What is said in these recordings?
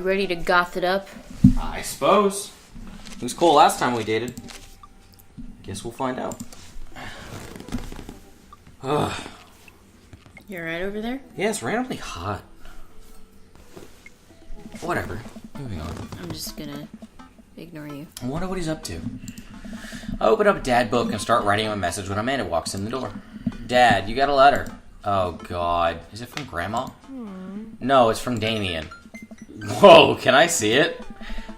You ready to goth it up? I suppose. It was cool last time we dated. Guess we'll find out. Ugh. You alright over there? Yeah, it's randomly hot. Whatever. Moving on. I'm just gonna ignore you. I wonder what he's up to. I open up a dad book and start writing him a message when Amanda walks in the door. Dad, you got a letter. Oh, God. Is it from Grandma? No, it's from Damien. Whoa, can I see it?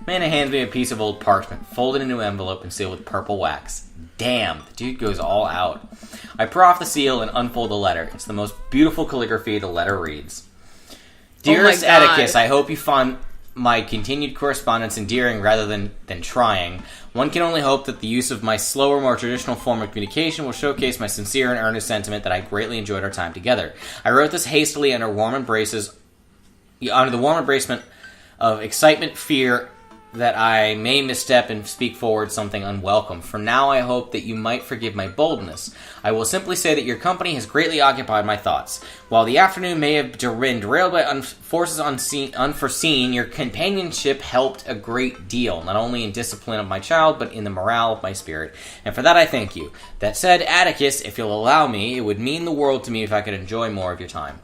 Amanda hands me a piece of old parchment, folded into an envelope and sealed with purple wax. Damn, the dude goes all out. I pry off the seal and unfold the letter. It's the most beautiful calligraphy. The letter reads, Dearest Atticus, I hope you find my continued correspondence endearing rather than trying. One can only hope that the use of my slower, more traditional form of communication will showcase my sincere and earnest sentiment that I greatly enjoyed our time together. I wrote this hastily under the warm embracement of excitement, fear that I may misstep and speak forward something unwelcome. For now, I hope that you might forgive my boldness. I will simply say that your company has greatly occupied my thoughts. While the afternoon may have been derailed by forces unforeseen, your companionship helped a great deal, not only in discipline of my child, but in the morale of my spirit. And for that, I thank you. That said, Atticus, if you'll allow me, it would mean the world to me if I could enjoy more of your time.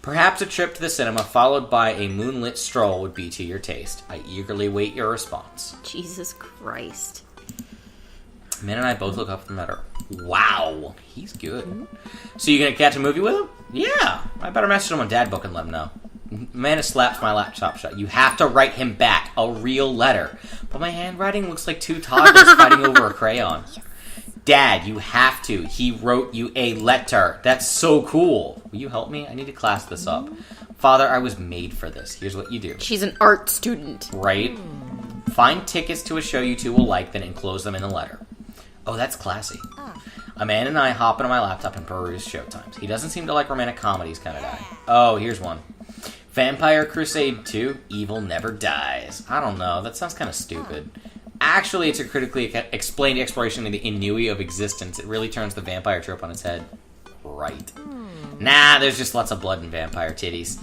Perhaps a trip to the cinema followed by a moonlit stroll would be to your taste. I eagerly wait your response. Jesus Christ. Man and I both look up from the letter. Wow, he's good. So you gonna catch a movie with him? Yeah. I better message him on Dad Book and let him know. Amanda slaps my laptop shut. You have to write him back a real letter. But my handwriting looks like two toddlers fighting over a crayon. Dad, you have to. He wrote you a letter. That's so cool. Will you help me? I need to class this up. Father, I was made for this. Here's what you do. She's an art student. Right? Find tickets to a show you two will like, then enclose them in the letter. Oh, that's classy. Amanda and I hop into my laptop and peruse showtimes. He doesn't seem to like romantic comedies kind of guy. Oh, here's one. Vampire Crusade 2, Evil Never Dies. I don't know. That sounds kind of stupid. Actually, it's a critically explained exploration of the ennui of existence. It really turns the vampire trope on its head. Right. Nah, there's just lots of blood and vampire titties.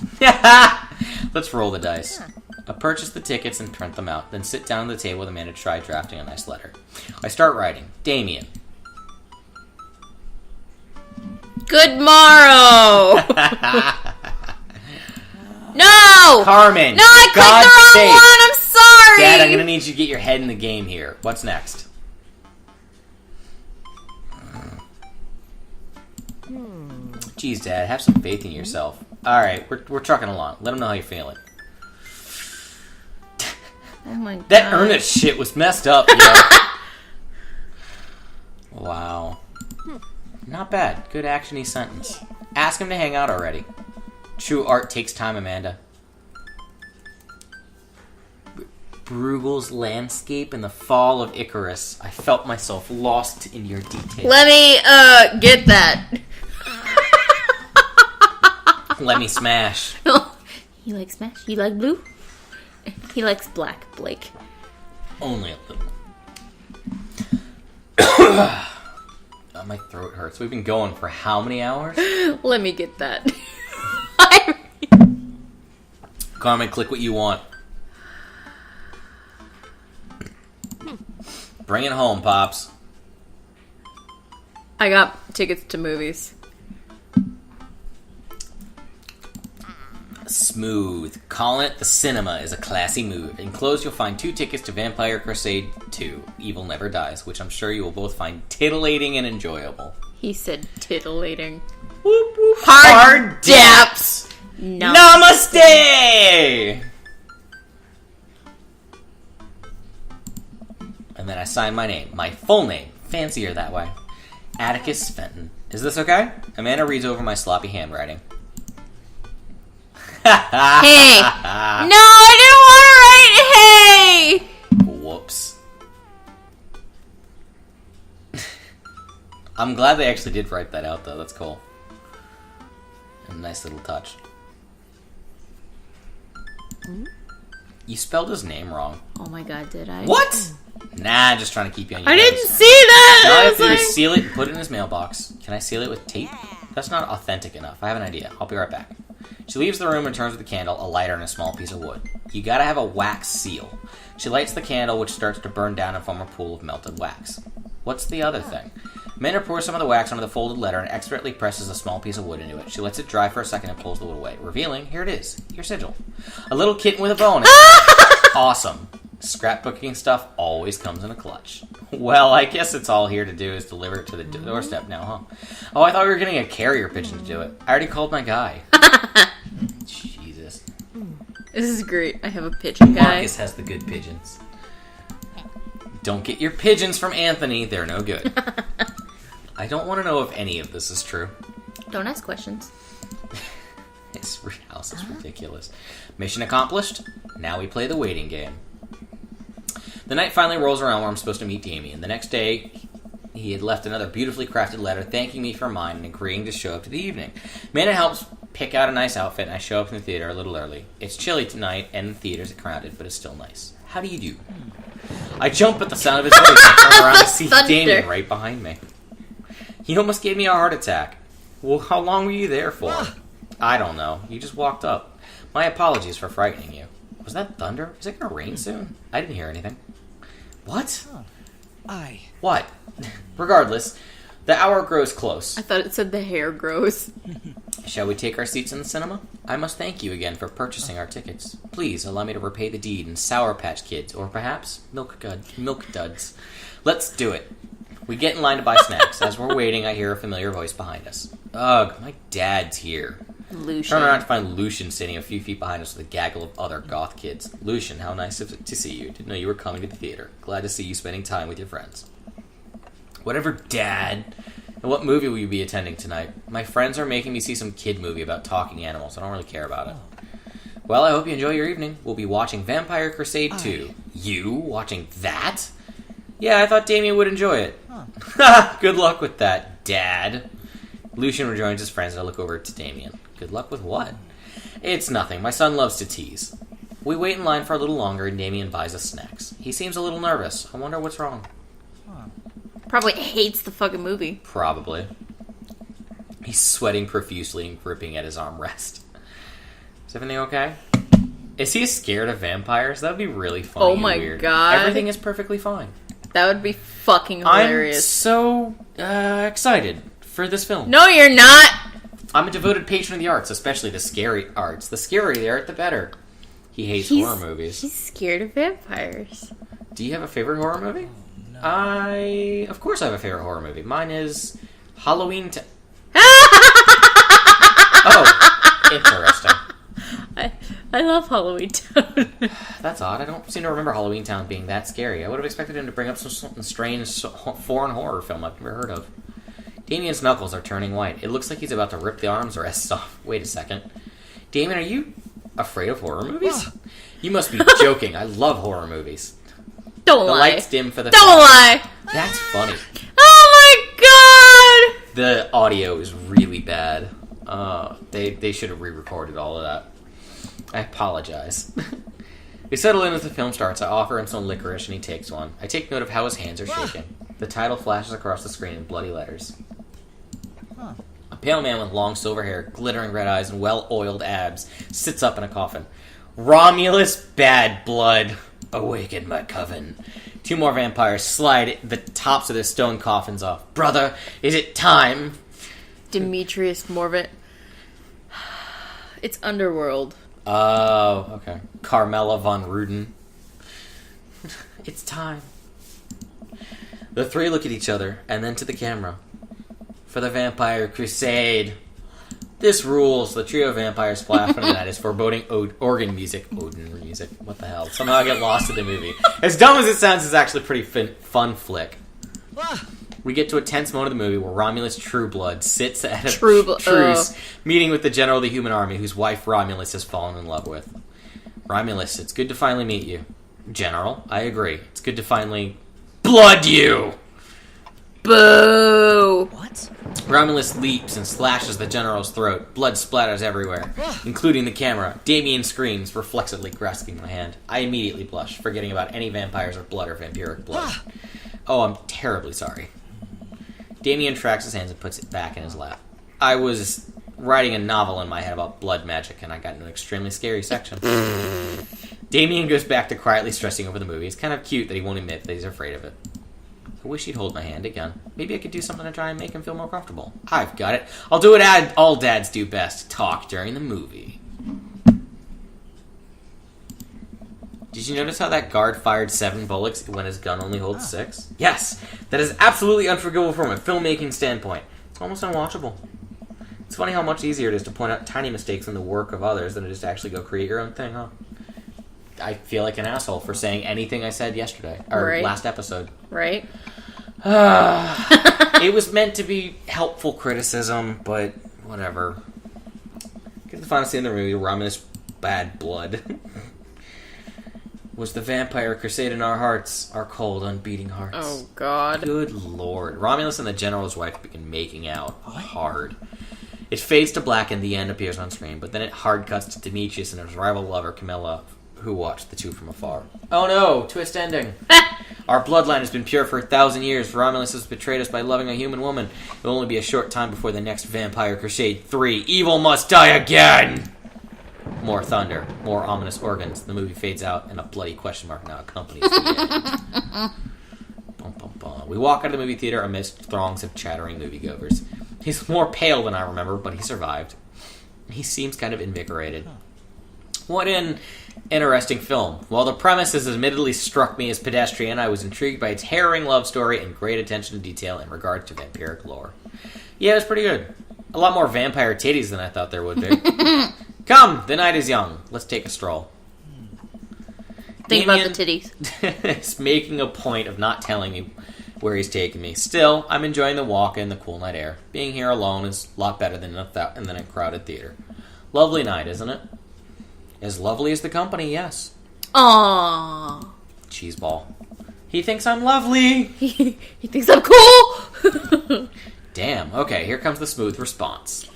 Let's roll the dice. I purchase the tickets and print them out, then sit down at the table with Amanda to try drafting a nice letter. I start writing. Damien. Good morrow! No! Carmen! No, I clicked the wrong one! I'm sorry! Dad, I'm gonna need you to get your head in the game here. What's next? Jeez, Dad, have some faith in yourself. Alright, we're trucking along. Let him know how you're feeling. Oh my god. That earnest shit was messed up, yo. Wow. Not bad. Good actiony sentence. Ask him to hang out already. True art takes time, Amanda. Bruegel's landscape in the fall of Icarus. I felt myself lost in your details. Let me, get that. Let me smash. You like smash? You like blue? He likes black, Blake. Only a little. My throat hurts. We've been going for how many hours? Let me get that. Carmen, click what you want. Bring it home, Pops. I got tickets to movies. Smooth. Calling it the cinema is a classy move. Enclosed, you'll find 2 tickets to Vampire Crusade 2, Evil Never Dies, which I'm sure you will both find titillating and enjoyable. He said titillating. Whoop, whoop. Hard daps! No. Namaste! And then I sign my name. My full name. Fancier that way. Atticus Fenton. Is this okay? Amanda reads over my sloppy handwriting. Hey! No, I didn't want to write hey! Whoops. I'm glad they actually did write that out, though. That's cool. A nice little touch. You spelled his name wrong. Oh my god, did I? What? Nah, just trying to keep you on your I toes. didn't see that! All I have to do like... is seal it and put it in his mailbox. Can I seal it with tape? That's not authentic enough. I have an idea. I'll be right back. She leaves the room and turns with the candle, a lighter, and a small piece of wood. You gotta have a wax seal. She lights the candle, which starts to burn down and form a pool of melted wax. What's the other thing? Amanda pours some of the wax onto the folded letter and expertly presses a small piece of wood into it. She lets it dry for a second and pulls the wood away, revealing, here it is, your sigil. A little kitten with a bow in it. Awesome. Scrapbooking stuff always comes in a clutch. Well, I guess it's all here to do is deliver it to the doorstep now, huh? Oh, I thought we were getting a carrier pigeon to do it. I already called my guy. Jesus. This is great. I have a pigeon guy. Marcus has the good pigeons. Don't get your pigeons from Anthony. They're no good. I don't want to know if any of this is true. Don't ask questions. This house is ridiculous. Mission accomplished. Now we play the waiting game. The night finally rolls around where I'm supposed to meet Damien. The next day, he had left another beautifully crafted letter thanking me for mine and agreeing to show up to the evening. Amanda helps pick out a nice outfit, and I show up in the theater a little early. It's chilly tonight, and the theater's crowded, but it's still nice. How do you do? I jump at the sound of his voice and turn around to see Damien right behind me. He almost gave me a heart attack. Well, how long were you there for? I don't know. You just walked up. My apologies for frightening you. Was that thunder? Is it going to rain soon? I didn't hear anything. What? What? Regardless, the hour grows close. I thought it said the hair grows. Shall we take our seats in the cinema? I must thank you again for purchasing our tickets. Please allow me to repay the deed in Sour Patch Kids, or perhaps Milk Duds. Let's do it. We get in line to buy snacks. As we're waiting, I hear a familiar voice behind us. Ugh, my dad's here. Lucian. Turn around to find Lucian sitting a few feet behind us with a gaggle of other goth kids. Lucian, how nice to see you. Didn't know you were coming to the theater. Glad to see you spending time with your friends. Whatever, Dad. And what movie will you be attending tonight? My friends are making me see some kid movie about talking animals. I don't really care about it. Well, I hope you enjoy your evening. We'll be watching Vampire Crusade 2. You? Watching that? Yeah, I thought Damien would enjoy it. Good luck with that, Dad. Lucian rejoins his friends and I look over to Damien. Good luck with what? It's nothing. My son loves to tease. We wait in line for a little longer and Damien buys us snacks. He seems a little nervous. I wonder what's wrong. Probably hates the fucking movie. Probably. He's sweating profusely and gripping at his armrest. Is everything okay? Is he scared of vampires? That would be really funny. Oh my god. Everything is perfectly fine. That would be fucking hilarious. I'm so excited for this film. No, you're not! I'm a devoted patron of the arts, especially the scary arts. The scarier the art, the better. He hates horror movies. He's scared of vampires. Do you have a favorite horror movie? No. Of course I have a favorite horror movie. Mine is Halloween Oh, interesting. I love Halloween Town. That's odd. I don't seem to remember Halloween Town being that scary. I would have expected him to bring up some strange foreign horror film I've never heard of. Damien's knuckles are turning white. It looks like he's about to rip the arms rests off. Wait a second. Damien, are you afraid of horror movies? You must be joking. I love horror movies. Don't The lie. lights dim for the Don't lie. That's funny. Oh my god! The audio is really bad. They should have re-recorded all of that. I apologize. We settle in as the film starts. I offer him some licorice and he takes one. I take note of how his hands are shaking. The title flashes across the screen in bloody letters. A pale man with long silver hair, glittering red eyes, and well-oiled abs sits up in a coffin. Romulus Bad Blood, awaken my coven. Two more vampires slide the tops of their stone coffins off. Brother, is it time? Demetrius Morvant. It's Underworld. Oh, okay. Carmela von Ruden. It's time. The three look at each other, and then to the camera. For the Vampire Crusade. This rules. The trio of vampires fly off into the night as foreboding organ music. Odin music. What the hell? Somehow I get lost in the movie. As dumb as it sounds, it's actually a pretty fun flick. We get to a tense moment of the movie where Romulus Trueblood sits at a truce meeting with the general of the human army whose wife Romulus has fallen in love with. Romulus, it's good to finally meet you. General, I agree. It's good to finally blood you! Boo! What? Romulus leaps and slashes the general's throat. Blood splatters everywhere, including the camera. Damien screams, reflexively grasping my hand. I immediately blush, forgetting about any vampires or blood or vampiric blood. Oh, I'm terribly sorry. Damien tracks his hands and puts it back in his lap. I was writing a novel in my head about blood magic, and I got into an extremely scary section. Damien goes back to quietly stressing over the movie. It's kind of cute that he won't admit that he's afraid of it. I wish he'd hold my hand again. Maybe I could do something to try and make him feel more comfortable. I've got it. I'll do what all dads do best. Talk during the movie. Did you notice how that guard fired 7 bullets when his gun only holds 6? Yes! That is absolutely unforgivable from a filmmaking standpoint. It's almost unwatchable. It's funny how much easier it is to point out tiny mistakes in the work of others than it is to actually go create your own thing, huh? I feel like an asshole for saying anything I said yesterday, or last episode. Right. It was meant to be helpful criticism, but whatever. Get to the final scene of the movie, Romulus bad blood. Was the vampire crusade in our hearts, our cold, unbeating hearts. Oh, God. Good lord. Romulus and the general's wife begin making out hard. It fades to black and the end appears on screen, but then it hard cuts to Demetrius and his rival lover, Camilla, who watched the two from afar. Oh no, twist ending. Our bloodline has been pure for 1,000 years. Romulus has betrayed us by loving a human woman. It will only be a short time before the next Vampire Crusade 3. Evil must die again! More thunder, more ominous organs. The movie fades out, and a bloody question mark now accompanies the end. Bum, bum, bum. We walk out of the movie theater amidst throngs of chattering moviegoers. He's more pale than I remember, but he survived. He seems kind of invigorated. What an interesting film. While the premise has admittedly struck me as pedestrian, I was intrigued by its harrowing love story and great attention to detail in regard to vampiric lore. Yeah, it was pretty good. A lot more vampire titties than I thought there would be. Come, the night is young. Let's take a stroll. Think about the titties. Is making a point of not telling me where he's taking me. Still, I'm enjoying the walk in the cool night air. Being here alone is a lot better than in a crowded theater. Lovely night, isn't it? As lovely as the company, yes. Aww. Cheeseball. He thinks I'm lovely. He thinks I'm cool. Damn. Okay, here comes the smooth response.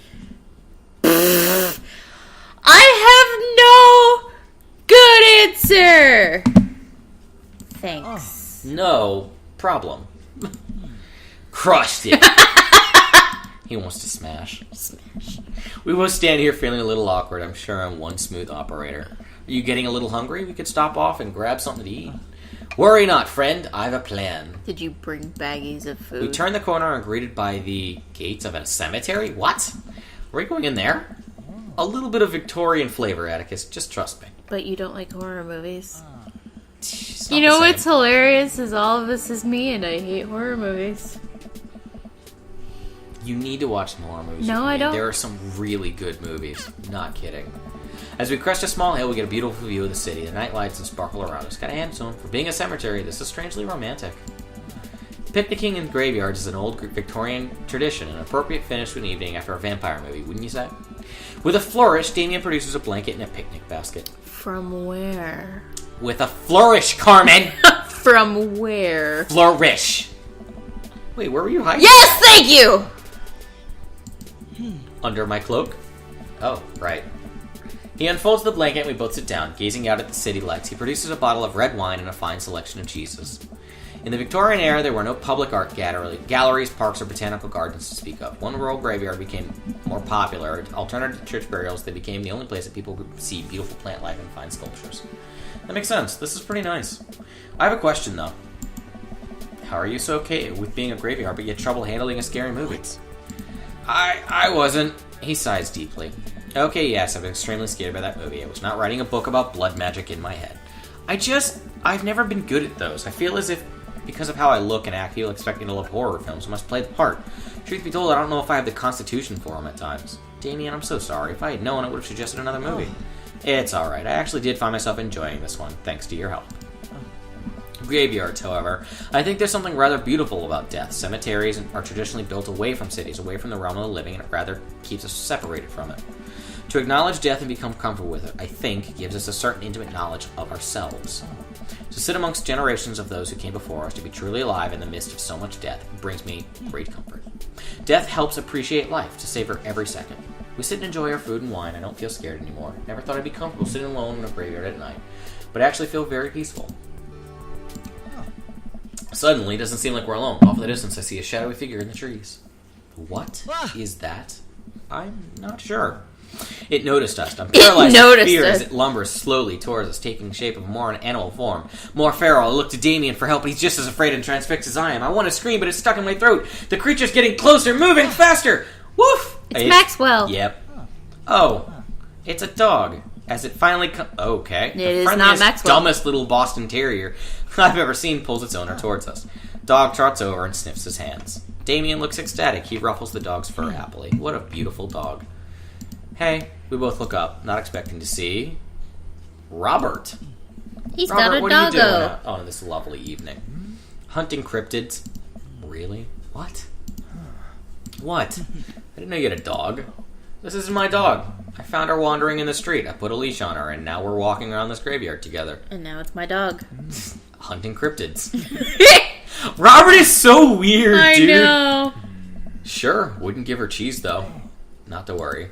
I have no good answer. Thanks. No problem. Crushed it. He wants to smash. Smash. We both stand here feeling a little awkward. I'm sure I'm one smooth operator. Are you getting a little hungry? We could stop off and grab something to eat. Worry not, friend. I've a plan. Did you bring baggies of food? We turn the corner and are greeted by the gates of a cemetery. What? Are we going in there? A little bit of Victorian flavor, Atticus. Just trust me. But you don't like horror movies. It's You not know the what's same. hilarious is all of this is me and I hate horror movies. You need to watch some horror movies. No, with me. I don't. There are some really good movies. Not kidding. As we crest a small hill, we get a beautiful view of the city. The night lights and sparkle around us. Kind of handsome. For being a cemetery, this is strangely romantic. Picnicking in graveyards is an old Victorian tradition, an appropriate finish to an evening after a vampire movie, wouldn't you say? With a flourish, Damien produces a blanket and a picnic basket. From where? With a flourish, Carmen! From where? Flourish! Wait, where were you hiding? Yes, thank you! Under my cloak? Oh, right. He unfolds the blanket and we both sit down, gazing out at the city lights. He produces a bottle of red wine and a fine selection of cheeses. In the Victorian era, there were no public art galleries, parks, or botanical gardens to speak of. One rural graveyard became more popular. Alternative to church burials, they became the only place that people could see beautiful plant life and fine sculptures. That makes sense. This is pretty nice. I have a question, though. How are you so okay with being a graveyard, but you had trouble handling a scary movie? I wasn't. He sighs deeply. Okay, yes, I've been extremely scared by that movie. I was not writing a book about blood magic in my head. I've never been good at those. I feel as if, because of how I look and act, people expect me to love horror films. I must play the part. Truth be told, I don't know if I have the constitution for them at times. Damien, I'm so sorry. If I had known, I would have suggested another movie. It's alright. I actually did find myself enjoying this one, thanks to your help. Graveyards, however. I think there's something rather beautiful about death. Cemeteries are traditionally built away from cities, away from the realm of the living, and it rather keeps us separated from it. To acknowledge death and become comfortable with it, I think, gives us a certain intimate knowledge of ourselves. To sit amongst generations of those who came before us, to be truly alive in the midst of so much death, brings me great comfort. Death helps appreciate life, to savor every second. We sit and enjoy our food and wine. I don't feel scared anymore. Never thought I'd be comfortable sitting alone in a graveyard at night, but I actually feel very peaceful. Suddenly, it doesn't seem like we're alone. Off in the distance, I see a shadowy figure in the trees. What is that? I'm not sure. It noticed us. I'm paralyzed with fear as it lumbers slowly towards us, taking the shape of more an animal form. More feral, I look to Damien for help, but he's just as afraid and transfixed as I am. I want to scream, but it's stuck in my throat. The creature's getting closer, moving faster! Woof! It's Maxwell. Yep. Oh, it's a dog. As it finally okay. It is not Maxwell. Dumbest little Boston Terrier I've ever seen pulls its owner towards us. Dog trots over and sniffs his hands. Damien looks ecstatic. He ruffles the dog's fur happily. What a beautiful dog. Hey, we both look up, not expecting to see Robert. He's Robert, got a what are you doing doggo. on this lovely evening? Hunting cryptids. Really? What? What? I didn't know you had a dog. This isn't my dog. I found her wandering in the street. I put a leash on her, and now we're walking around this graveyard together. And now it's my dog. Hunting cryptids. Robert is so weird, dude. I know. Sure, wouldn't give her cheese, though. Not to worry.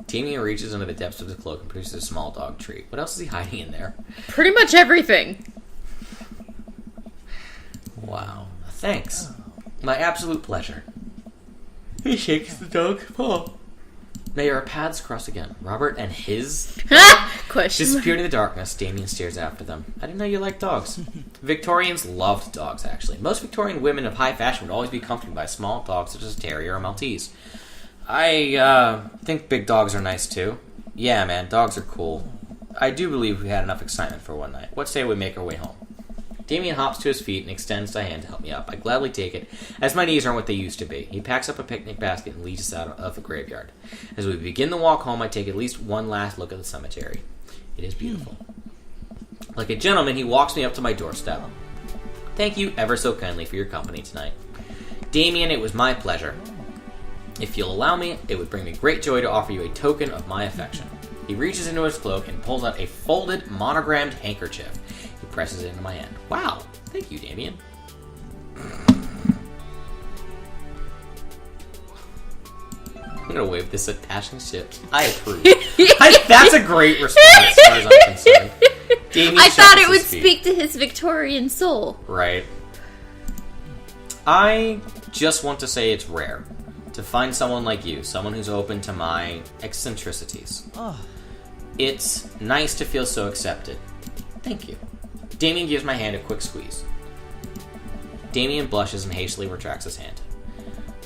Damien reaches into the depths of his cloak and produces a small dog treat. What else is he hiding in there? Pretty much everything. Wow. Thanks. My absolute pleasure. He shakes the dog's paw. May our paths cross again. Robert and his Question. disappeared in the darkness. Damien stares after them. I didn't know you liked dogs. Victorians loved dogs, actually. Most Victorian women of high fashion would always be comforted by small dogs such as a terrier or Maltese. I think big dogs are nice, too. Yeah, man, dogs are cool. I do believe we had enough excitement for one night. What say we make our way home? Damien hops to his feet and extends a hand to help me up. I gladly take it, as my knees aren't what they used to be. He packs up a picnic basket and leads us out of the graveyard. As we begin the walk home, I take at least one last look at the cemetery. It is beautiful. Like a gentleman, he walks me up to my doorstep. Thank you ever so kindly for your company tonight. Damien, it was my pleasure. If you'll allow me, it would bring me great joy to offer you a token of my affection. He reaches into his cloak and pulls out a folded, monogrammed handkerchief. He presses it into my hand. Wow, thank you, Damien. I'm gonna wave this at passing ships. I approve. That's a great response as far as I'm concerned. Damien I thought it shuffles would his feet. speak to his Victorian soul. Right. I just want to say it's rare to find someone like you, someone who's open to my eccentricities. It's nice to feel so accepted. Thank you. Damien gives my hand a quick squeeze. Damien blushes and hastily retracts his hand.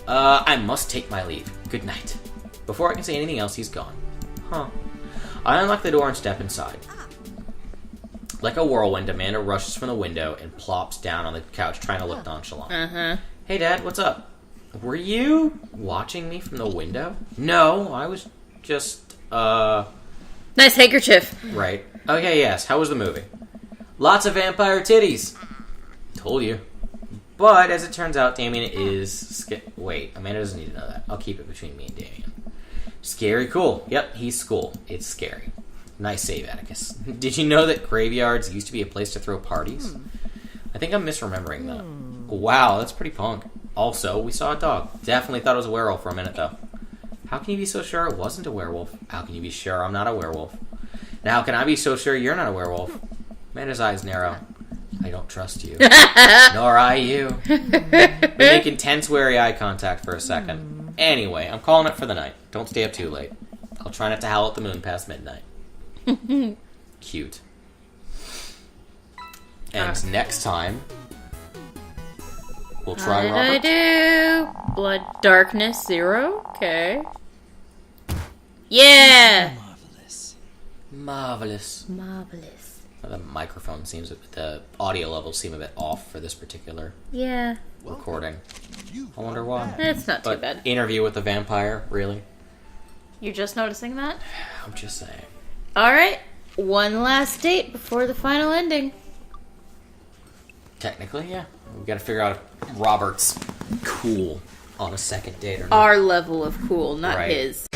I must take my leave. Good night. Before I can say anything else, he's gone. Huh. I unlock the door and step inside. Like a whirlwind, Amanda rushes from the window and plops down on the couch, trying to look nonchalant. Hey, Dad, what's up? Were you watching me from the window? No, I was just, Nice handkerchief. Right. Okay, yes. How was the movie? Lots of vampire titties. Told you. But, as it turns out, Damien is... Wait, Amanda doesn't need to know that. I'll keep it between me and Damien. Scary cool. Yep, he's cool. It's scary. Nice save, Atticus. Did you know that graveyards used to be a place to throw parties? I think I'm misremembering that. Wow, that's pretty punk. Also, we saw a dog. Definitely thought it was a werewolf for a minute, though. How can you be so sure it wasn't a werewolf? How can you be sure I'm not a werewolf? And how can I be so sure you're not a werewolf? Amanda's eyes narrow. I don't trust you. Nor I you. We make intense, wary eye contact for a second. Anyway, I'm calling it for the night. Don't stay up too late. I'll try not to howl at the moon past midnight. Cute. And next time, we'll try Robert. What did I do? Blood Darkness 0? Okay. Yeah! Marvelous. Marvelous. The microphone seems, the audio levels seem a bit off for this particular Yeah. recording. I wonder why. It's not too But bad. Interview with the Vampire, really? You're just noticing that? I'm just saying. Alright. One last date before the final ending. Technically, yeah. We've got to figure out if Robert's cool on a second date or not. Our level of cool, not Right. his.